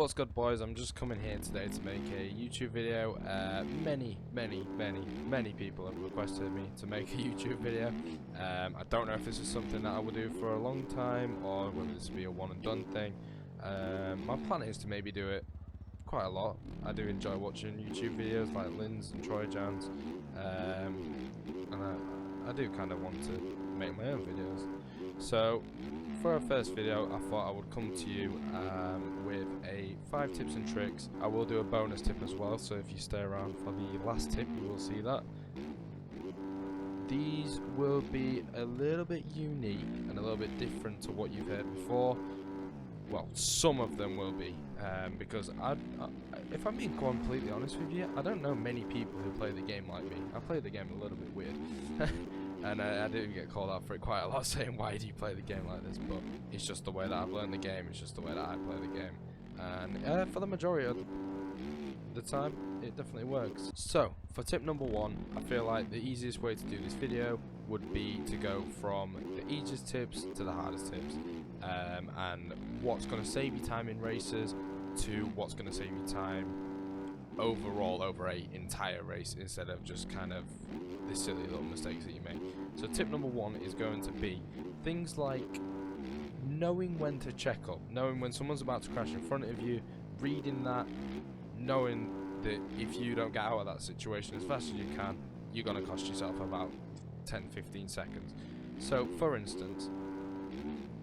What's good, boys? I'm just coming here today to make a YouTube video. Many people have requested me to make a YouTube video. I don't know if this is something that I will do for a long time or whether this will be a one and done thing. My plan is to maybe do it quite a lot. I do enjoy watching YouTube videos like Lynn's and Troy Jan's, and I do kind of want to make my own videos. So for our first video, I thought I would come to you with a 5 tips and tricks. I will do a bonus tip as well, so if you stay around for the last tip, you will see that. These will be a little bit unique and a little bit different to what you've heard before. Well, some of them will be, because if I'm being completely honest with you, I don't know many people who play the game like me. I play the game a little bit weird. And I do get called out for it quite a lot, saying, why do you play the game like this? But it's just the way that I've learned the game, it's just the way that I play the game. And for the majority of the time, it definitely works. So, for tip number 1, I feel like the easiest way to do this video would be to go from the easiest tips to the hardest tips. And what's going to save you time in races to what's going to save you time overall over a entire race, instead of just kind of the silly little mistakes that you make. So tip number 1 is going to be things like knowing when to check up, knowing when someone's about to crash in front of you, reading that, knowing that if you don't get out of that situation as fast as you can, you're going to cost yourself about 10-15 seconds. So for instance,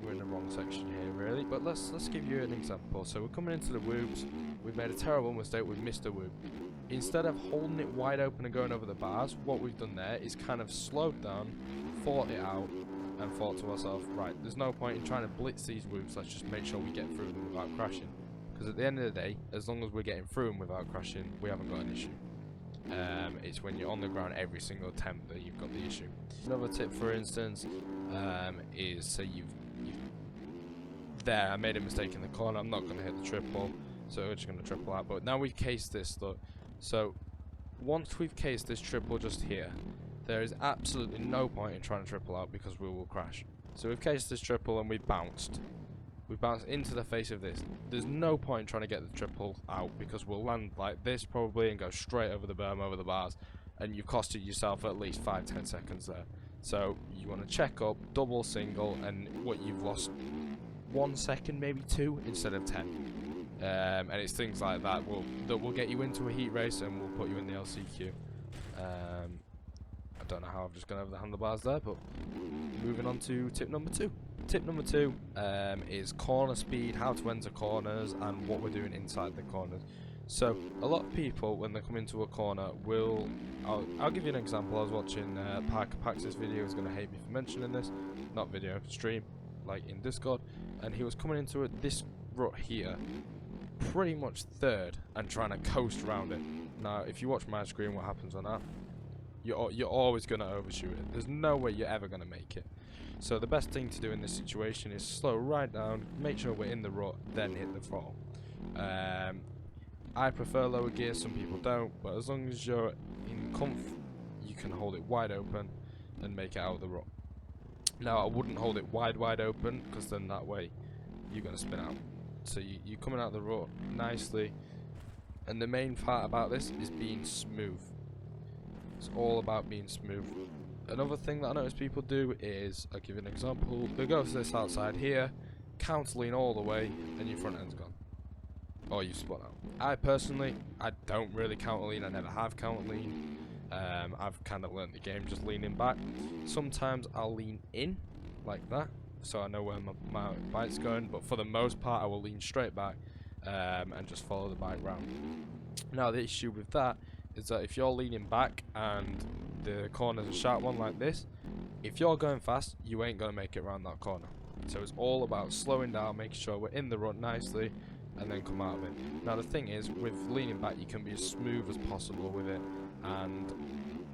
we're in the wrong section here really, but let's give you an example. So we're coming into the whoops, we've made a terrible mistake, we've missed a whoop. Instead of holding it wide open and going over the bars, what we've done there is kind of slowed down, thought it out, and thought to ourselves, right, there's no point in trying to blitz these whoops, let's just make sure we get through them without crashing. Because at the end of the day, as long as we're getting through them without crashing, we haven't got an issue. It's when you're on the ground every single attempt that you've got the issue. Another tip, for instance, is say there, I made a mistake in the corner, I'm not going to hit the triple, so we're just going to triple out. But now we've cased this, look. So once we've cased this triple just here, there is absolutely no point in trying to triple out because we will crash. So we've cased this triple and we've bounced into the face of this. There's no point in trying to get the triple out because we'll land like this probably and go straight over the berm, over the bars, and you've costed yourself at least 5-10 seconds there. So you want to check up, double, single, and what you've lost 1 second, maybe 2 instead of 10. And it's things like that will get you into a heat race and will put you in the LCQ. I don't know how I've just gone over the handlebars there, but moving on to tip number 2. Tip number 2 is corner speed, how to enter corners, and what we're doing inside the corners. So a lot of people, when they come into a corner, I'll give you an example. I was watching Parker Pax's video. He's going to hate me for mentioning this, not video, stream, like in Discord, and he was coming into this rut here, pretty much third, and trying to coast around it. Now, if you watch my screen, what happens on that? You're always going to overshoot it. There's no way you're ever going to make it. So the best thing to do in this situation is slow right down, make sure we're in the rut, then hit the throttle. I prefer lower gear, some people don't, but as long as you're in comf, you can hold it wide open and make it out of the rut. Now, I wouldn't hold it wide open, because then that way you're going to spin out. So you're coming out of the rut nicely, and the main part about this is being smooth. It's all about being smooth. Another thing that I notice people do is, I'll give you an example, they go to this outside here, counter lean all the way, and your front end's gone. Or you spun out. I personally, I don't really counter lean, I never have counter lean. I've kind of learned the game just leaning back. Sometimes I'll lean in, like that, so I know where my bike's going, but for the most part I will lean straight back and just follow the bike round. Now the issue with that is that if you're leaning back and the corner's a sharp one like this, if you're going fast, you ain't going to make it around that corner. So it's all about slowing down, making sure we're in the rut nicely, and then come out of it. Now the thing is, with leaning back, you can be as smooth as possible with it, and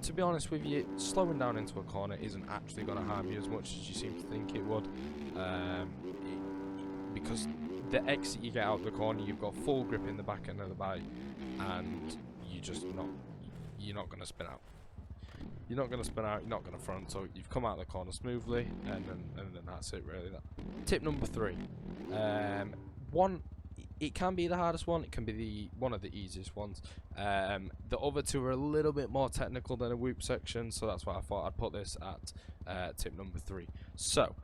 to be honest with you, slowing down into a corner isn't actually going to harm you as much as you seem to think it would, because the exit you get out of the corner, you've got full grip in the back end of the bike, and you're not going to spin out. You're not going to spin out, you're not going to front, so you've come out of the corner smoothly, and then that's it really. Tip number 3. it can be the hardest one, it can be one of the easiest ones. The other two are a little bit more technical than a whoop section, so that's why I thought I'd put this at tip number 3. So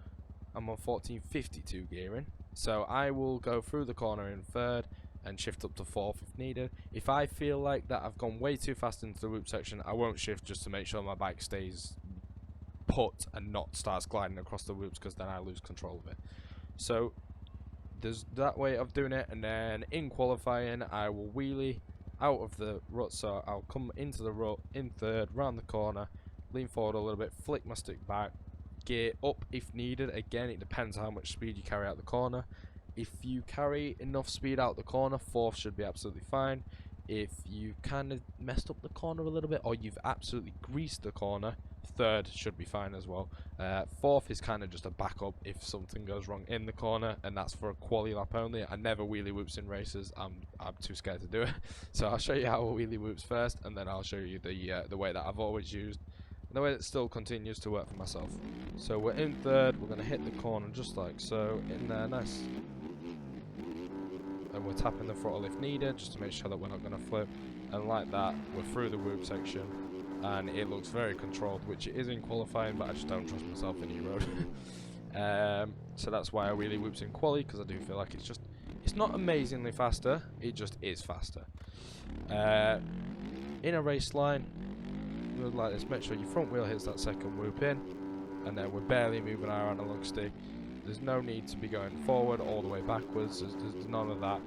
I'm on 1452 gearing, so I will go through the corner in third and shift up to fourth if needed. If I feel like that I've gone way too fast into the whoop section, I won't shift, just to make sure my bike stays put and not starts gliding across the whoops, because then I lose control of it. So there's that way of doing it, and then in qualifying I will wheelie out of the rut, so I'll come into the rut in third, round the corner, lean forward a little bit, flick my stick back, gear up if needed. Again, it depends how much speed you carry out the corner. If you carry enough speed out the corner, fourth should be absolutely fine. If you kind of messed up the corner a little bit, or you've absolutely greased the corner, third should be fine as well. Fourth is kind of just a backup if something goes wrong in the corner, and that's for a quali lap only. I never wheelie whoops in races. I'm too scared to do it. So I'll show you how I wheelie whoops first, and then I'll show you the way that I've always used, and the way that still continues to work for myself. So we're in third, we're going to hit the corner just like so, in there, nice. And we're tapping the throttle if needed, just to make sure that we're not going to flip. And like that, we're through the whoop section, and it looks very controlled, which it is in qualifying, but I just don't trust myself in E-Road. So that's why I really whoops in quali, because I do feel like it's not amazingly faster, it just is faster. In a race line, like this, make sure your front wheel hits that second whoop in, and then we're barely moving our analog stick. There's no need to be going forward all the way backwards, there's none of that.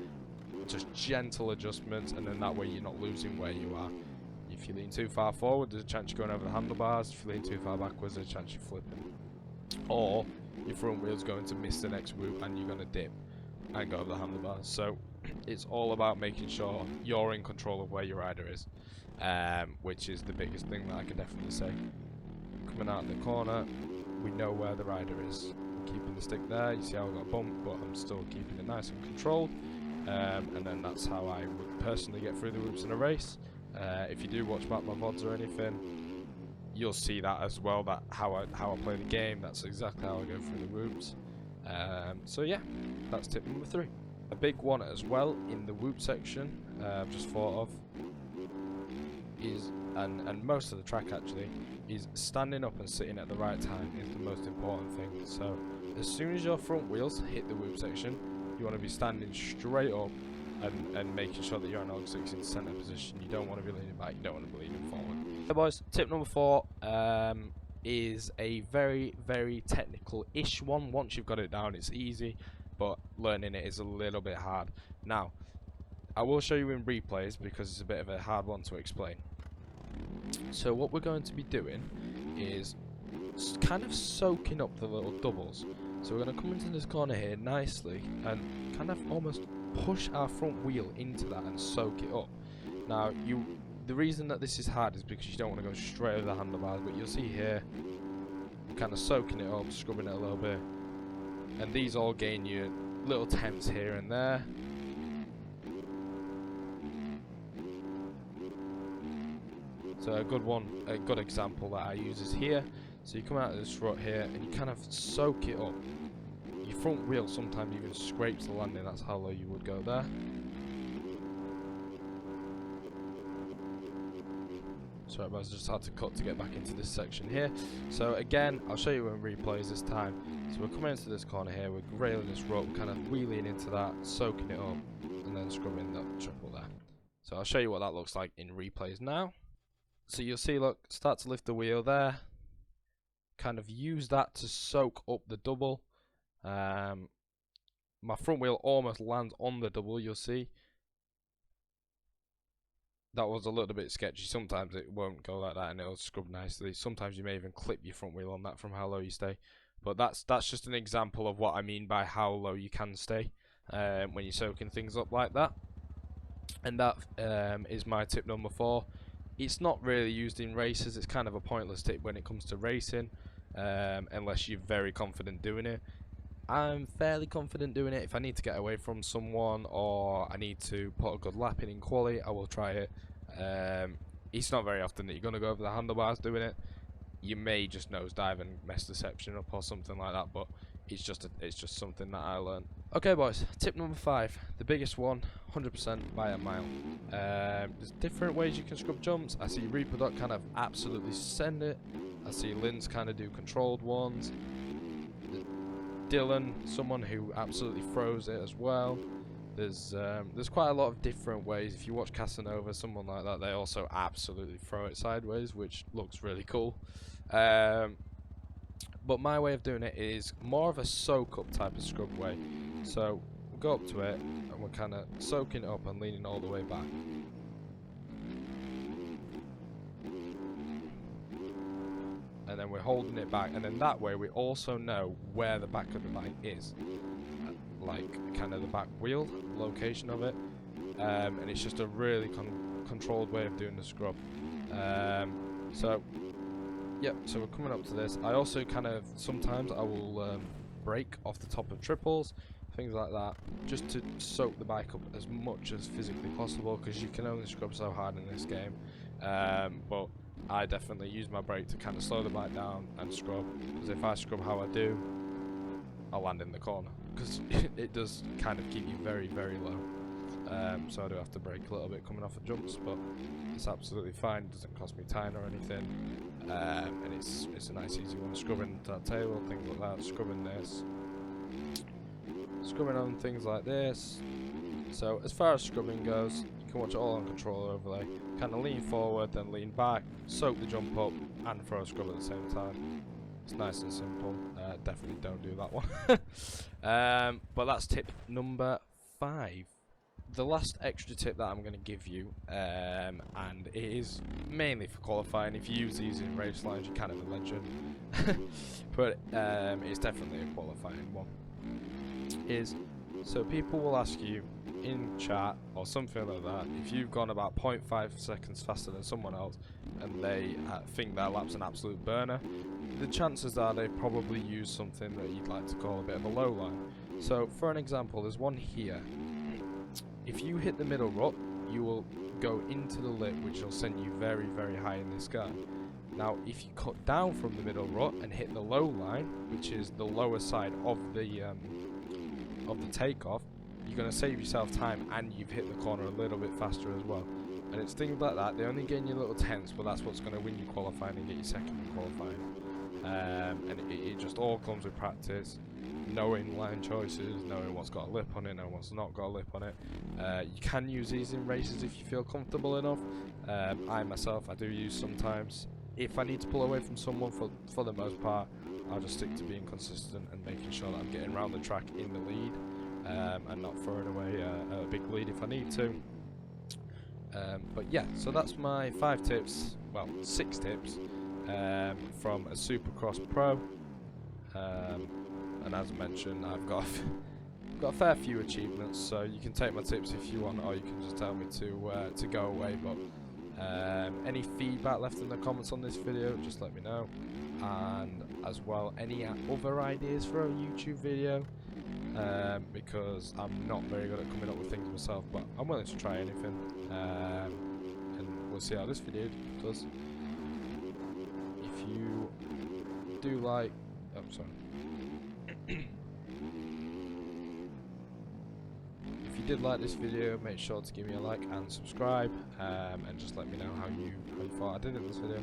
Just gentle adjustments, and then that way you're not losing where you are. If you lean too far forward, there's a chance you're going over the handlebars. If you lean too far backwards, there's a chance you're flipping. Or your front wheel's going to miss the next whoop and you're going to dip and go over the handlebars. So it's all about making sure you're in control of where your rider is, which is the biggest thing that I can definitely say. Coming out in the corner, we know where the rider is. I'm keeping the stick there. You see how I got a bump, but I'm still keeping it nice and controlled. And then that's how I would personally get through the whoops in a race. If you do watch back my VODs or anything, you'll see that as well, that how I play the game. That's exactly how I go through the whoops. So yeah, that's tip number 3. A big one as well in the whoop section, I've just thought of, is, and most of the track actually, is standing up and sitting at the right time is the most important thing. So as soon as your front wheels hit the whoop section, you want to be standing straight up and making sure that your analog stick's in center position. You don't want to be leaning back, you don't want to be leaning forward. So boys, tip number 4 is a very, very technical-ish one. Once you've got it down, it's easy, but learning it is a little bit hard. Now, I will show you in replays because it's a bit of a hard one to explain. So what we're going to be doing is kind of soaking up the little doubles. So we're going to come into this corner here nicely and kind of almost push our front wheel into that and soak it up. Now, the reason that this is hard is because you don't want to go straight over the handlebars, but you'll see here, kind of soaking it up, scrubbing it a little bit, and these all gain you little tenths here and there. So a good example that I use is here. So you come out of this rut here and you kind of soak it up. Your front wheel sometimes even scrapes the landing, that's how low you would go there. Sorry, but I just had to cut to get back into this section here. So again, I'll show you in replays this time. So we're coming into this corner here, we're railing this rut, kind of wheeling into that, soaking it up, and then scrubbing that triple there. So I'll show you what that looks like in replays now. So you'll see, look, start to lift the wheel there, kind of use that to soak up the double. My front wheel almost lands on the double, you'll see. That was a little bit sketchy. Sometimes it won't go like that and it'll scrub nicely. Sometimes you may even clip your front wheel on that from how low you stay. But that's just an example of what I mean by how low you can stay when you're soaking things up like that. And that is my tip number 4. It's not really used in races. It's kind of a pointless tip when it comes to racing, unless you're very confident doing it. I'm fairly confident doing it. If I need to get away from someone or I need to put a good lap in quali, I will try it. It's not very often that you're going to go over the handlebars doing it. You may just nosedive and mess the section up or something like that, but it's just something that I learned. Okay, boys. Tip number 5, the biggest one, 100% by a mile. There's different ways you can scrub jumps. I see Reaper kind of absolutely send it. I see Lynn's kind of do controlled ones. Dylan, someone who absolutely throws it as well. There's quite a lot of different ways. If you watch Casanova, someone like that, they also absolutely throw it sideways, which looks really cool. But my way of doing it is more of a soak up type of scrub way. So we'll go up to it and we're kind of soaking it up and leaning all the way back. And then we're holding it back, and then that way we also know where the back of the bike is, like kind of the back wheel location of it, and it's just a really controlled way of doing the scrub. So we're coming up to this. I also kind of sometimes I will break off the top of triples, things like that, just to soak the bike up as much as physically possible, because you can only scrub so hard in this game. But I definitely use my brake to kind of slow the bike down and scrub, because if I scrub how I do, I'll land in the corner, because it does kind of keep you very, very low. So I do have to brake a little bit coming off of jumps, but it's absolutely fine. It doesn't cost me time or anything, and it's a nice easy one. Scrubbing that table, things like that, scrubbing this, scrubbing on things like this. So as far as scrubbing goes, you can watch it all on controller overlay. Kind of lean forward, then lean back, soak the jump up, and throw a scrub at the same time. It's nice and simple. Definitely don't do that one. But that's tip number 5. The last extra tip that I'm going to give you, and it is mainly for qualifying. If you use these in race lines, you're kind of a legend. But it's definitely a qualifying one. So people will ask you in chat or something like that, if you've gone about 0.5 seconds faster than someone else and they think their lap's an absolute burner, the chances are they probably use something that you'd like to call a bit of a low line. So for an example, there's one here. If you hit the middle rut, you will go into the lip, which will send you very, very high in the sky. Now if you cut down from the middle rut and hit the low line, which is the lower side of the takeoff, you're going to save yourself time, and you've hit the corner a little bit faster as well. And it's things like that. They only gain you little tenths, but that's what's going to win you qualifying and get you second in qualifying. And it just all comes with practice, knowing line choices, knowing what's got a lip on it and what's not got a lip on it. You can use these in races if you feel comfortable enough. I myself, I do use sometimes. If I need to pull away from someone, for the most part, I'll just stick to being consistent and making sure that I'm getting around the track in the lead, and not throwing away a big lead if I need to. But yeah, so that's my 5 tips, well 6 tips, from a Supercross Pro. And as I mentioned, I've got a fair few achievements, so you can take my tips if you want, or you can just tell me to go away. But any feedback left in the comments on this video, just let me know. And as well, any other ideas for a YouTube video, because I'm not very good at coming up with things myself, but I'm willing to try anything, and we'll see how this video does. If you do like, oh sorry. If you did like this video, make sure to give me a like and subscribe, and just let me know how you thought I did in this video.